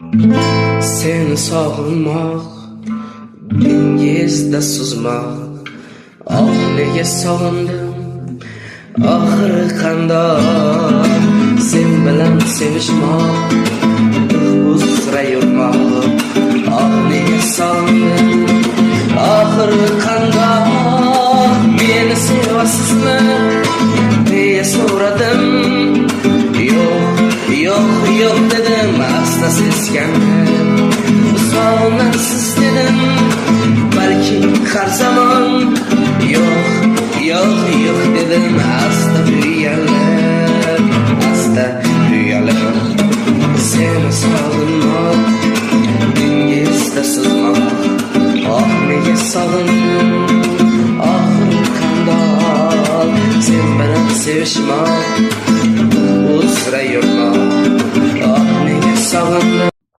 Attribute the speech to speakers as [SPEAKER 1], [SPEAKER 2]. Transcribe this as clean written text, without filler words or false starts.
[SPEAKER 1] Seni sog'inmoq, dengizda suzmoq. Oh, nega sog'indim, oxiri qandoq. Sen bilan sevishmoq, uzra yurmoq. Oh, nega sog'indim, oxiri qandoq. Meni sevasizmi deya so'radim. Yo'q dedim, asta seskandim. Sog'inasiz dedim, balki har zamon. Yo'q dedim, asta uyalib. Seni sog'indim.